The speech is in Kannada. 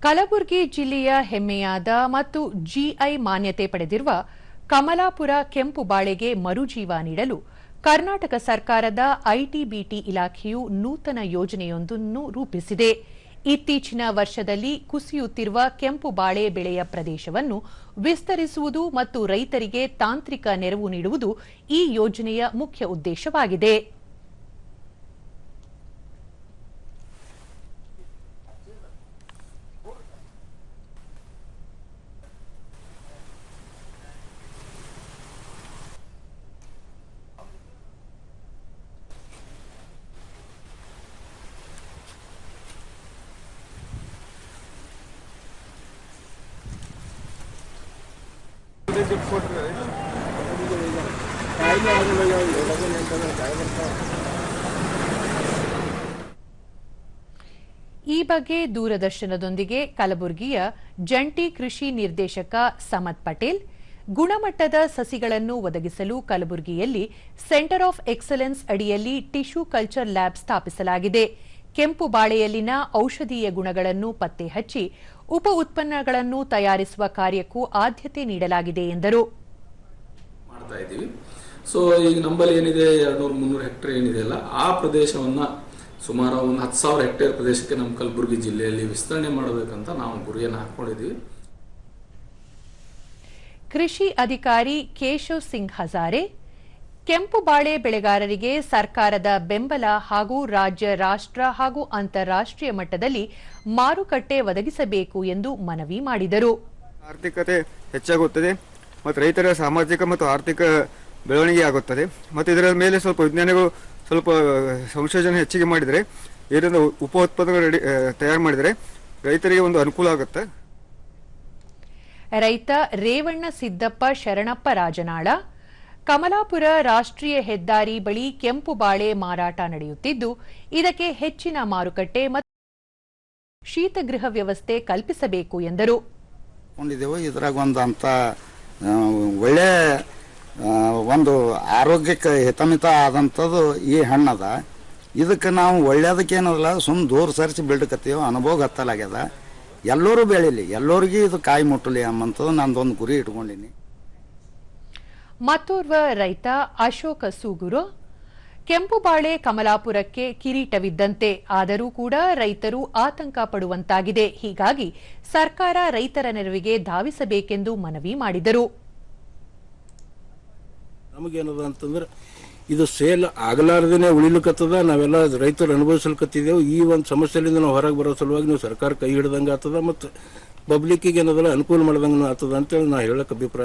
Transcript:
ಕಲಬುರಗಿ ಜಿಲ್ಲೆಯ ಹೆಮ್ಮೆಯಾದ ಮತ್ತು ಜಿಐ ಮಾನ್ಯತೆ ಪಡೆದಿರುವ ಕಮಲಾಪುರ ಕೆಂಪು ಬಾಳೆಗೆ ಮರುಜೀವ ನೀಡಲು ಕರ್ನಾಟಕ ಸರ್ಕಾರದ ಐಟಿಬಿಟಿ ಇಲಾಖೆಯು ನೂತನ ಯೋಜನೆಯೊಂದನ್ನು ರೂಪಿಸಿದೆ. ಇತ್ತೀಚಿನ ವರ್ಷದಲ್ಲಿ ಕುಸಿಯುತ್ತಿರುವ ಕೆಂಪು ಬಾಳೆ ಬೆಳೆಯ ಪ್ರದೇಶವನ್ನು ವಿಸ್ತರಿಸುವುದು ಮತ್ತು ರೈತರಿಗೆ ತಾಂತ್ರಿಕ ನೆರವು ನೀಡುವುದು ಈ ಯೋಜನೆಯ ಮುಖ್ಯ ಉದ್ದೇಶವಾಗಿದೆ. ಈ ಬಗ್ಗೆ ದೂರದರ್ಶನದೊಂದಿಗೆ ಕಲಬುರಗಿಯ ಜಂಟಿ ಕೃಷಿ ನಿರ್ದೇಶಕ ಸಮತ್ ಪಟೇಲ್, ಗುಣಮಟ್ಟದ ಸಸಿಗಳನ್ನು ಒದಗಿಸಲು ಕಲಬುರಗಿಯಲ್ಲಿ ಸೆಂಟರ್ ಆಫ್ ಎಕ್ಸಲೆನ್ಸ್ ಅಡಿಯಲ್ಲಿ ಟಿಶ್ಯೂ ಕಲ್ಚರ್ ಲ್ಯಾಬ್ ಸ್ಥಾಪಿಸಲಾಗಿದೆ. ಕೆಂಪು ಬಾಳೆಯಲ್ಲಿನ ಔಷಧೀಯ ಗುಣಗಳನ್ನು ಪತ್ತೆ ಹಚ್ಚಿ ಉಪ ಉತ್ಪನ್ನಗಳನ್ನು ತಯಾರಿಸುವ ಕಾರ್ಯಕ್ಕೂ ಆದ್ಯತೆ ನೀಡಲಾಗಿದೆ ಎಂದರು. ಈಗ ನಮ್ಮಲ್ಲಿ ಏನಿದೆ 200-300 ಹೆಕ್ಟೇರ್ ಏನಿದೆಯಲ್ಲ ಆ ಪ್ರದೇಶವನ್ನ ಸುಮಾರು ಒಂದು 10,000 ಹೆಕ್ಟೇರ್ ಪ್ರದೇಶಕ್ಕೆ ನಮ್ಮ ಕಲಬುರಗಿ ಜಿಲ್ಲೆಯಲ್ಲಿ ವಿಸ್ತರಣೆ ಮಾಡಬೇಕಂತ ನಾವು ಗುರಿಯನ್ನು ಹಾಕೊಂಡಿದ್ದೀವಿ. ಕೃಷಿ ಅಧಿಕಾರಿ ಕೇಶವ್ ಸಿಂಗ್ ಹಜಾರೆ, ಕೆಂಪು ಬಾಳೆ ಬೆಳೆಗಾರರಿಗೆ ಸರ್ಕಾರದ ಬೆಂಬಲ ಹಾಗೂ ರಾಜ್ಯ, ರಾಷ್ಟ್ರ ಹಾಗೂ ಅಂತಾರಾಷ್ಟ್ರೀಯ ಮಟ್ಟದಲ್ಲಿ ಮಾರುಕಟ್ಟೆ ಒದಗಿಸಬೇಕು ಎಂದು ಮನವಿ ಮಾಡಿದರು. ಆರ್ಥಿಕತೆ ಹೆಚ್ಚಾಗುತ್ತದೆ ಮತ್ತು ರೈತರ ಸಾಮಾಜಿಕ ಮತ್ತು ಆರ್ಥಿಕ ಬೆಳವಣಿಗೆ ಆಗುತ್ತದೆ ಮತ್ತು ಇದರ ಮೇಲೆ ಸ್ವಲ್ಪ ವಿಜ್ಞಾನಿಗಳು ಸ್ವಲ್ಪ ಸಂಶೋಧನೆ ಹೆಚ್ಚಿಗೆ ಮಾಡಿದರೆ ಇದರಿಂದ ಉಪ ಉತ್ಪನ್ನಗಳು ತಯಾರು ಮಾಡಿದರೆ ರೈತರಿಗೆ ಒಂದು ಅನುಕೂಲ ಆಗುತ್ತೆ. ರೈತ ರೇವಣ್ಣ ಸಿದ್ದಪ್ಪ ಶರಣಪ್ಪ ರಾಜನಾಳ, ಕಮಲಾಪುರ ರಾಷ್ಟ್ರೀಯ ಹೆದ್ದಾರಿ ಬಳಿ ಕೆಂಪು ಬಾಳೆ ಮಾರಾಟ ನಡೆಯುತ್ತಿದ್ದು, ಇದಕ್ಕೆ ಹೆಚ್ಚಿನ ಮಾರುಕಟ್ಟೆ ಮತ್ತು ಶೀತಗೃಹ ವ್ಯವಸ್ಥೆ ಕಲ್ಪಿಸಬೇಕು ಎಂದರು. ಇದ್ರಾಗ ಒಳ್ಳೆ ಒಂದು ಆರೋಗ್ಯಕ್ಕೆ ಹಿತಮಿತ ಆದಂಥದ್ದು ಈ ಹಣ್ಣದ. ಇದಕ್ಕೆ ನಾವು ಒಳ್ಳೆಯದಕ್ಕೆ ಏನಲ್ಲ ಸುಮ್ಮನೆ ದೂರ ಸರಿಸಿ ಬಿಡ್ಕತ್ತೀವಿ, ಅನುಭವ ಹತ್ತಲಾಗ್ಯದ. ಎಲ್ಲರೂ ಬೆಳೀಲಿ, ಎಲ್ಲರಿಗೂ ಇದು ಕಾಯಿ ಮುಟ್ಟಲಿ ಅನ್ನೋಂಥದ್ದು ನಂದೊಂದು ಗುರಿ ಇಟ್ಕೊಂಡಿನಿ. ಮತ್ತೋರ್ವ ರೈತ ಅಶೋಕ ಸೂಗುರು, ಕೆಂಪು ಬಾಳೆ ಕಮಲಾಪುರಕ್ಕೆ ಕಿರೀಟವಿದ್ದಂತೆ, ಆದರೂ ಕೂಡ ರೈತರು ಆತಂಕ ಪಡುವಂತಾಗಿದೆ. ಹೀಗಾಗಿ ಸರ್ಕಾರ ರೈತರ ನೆರವಿಗೆ ಧಾವಿಸಬೇಕೆಂದು ಮನವಿ ಮಾಡಿದರು. ನಮಗೇನದ ಅಂತಂದ್ರೆ ಇದು ಸೇಲ್ ಆಗಲಾರದೇನೆ ಉಳಿಲಿಕ್ಕತ್ತದ. ನಾವೆಲ್ಲ ರೈತರು ಅನುಭವಿಸಲ್ಕತ್ತಿದ್ದೆವು. ಈ ಒಂದು ಸಮಸ್ಯೆಯಿಂದ ನಾವು ಹೊರಗೆ ಬರೋ ಸಲುವಾಗಿ ನೀವು ಸರ್ಕಾರ ಕೈ ಹಿಡ್ದಂಗೆ ಆಗ್ತದ ಮತ್ತು ಪಬ್ಲಿಕ್ಕಿಗೆ ಏನದಲ್ಲ ಅನುಕೂಲ ಮಾಡ್ದಂಗೆ ಆಗ್ತದ ಅಂತೇಳಿ ನಾ ಹೇಳಕ್ಕೆ ಅಭಿಪ್ರಾಯ.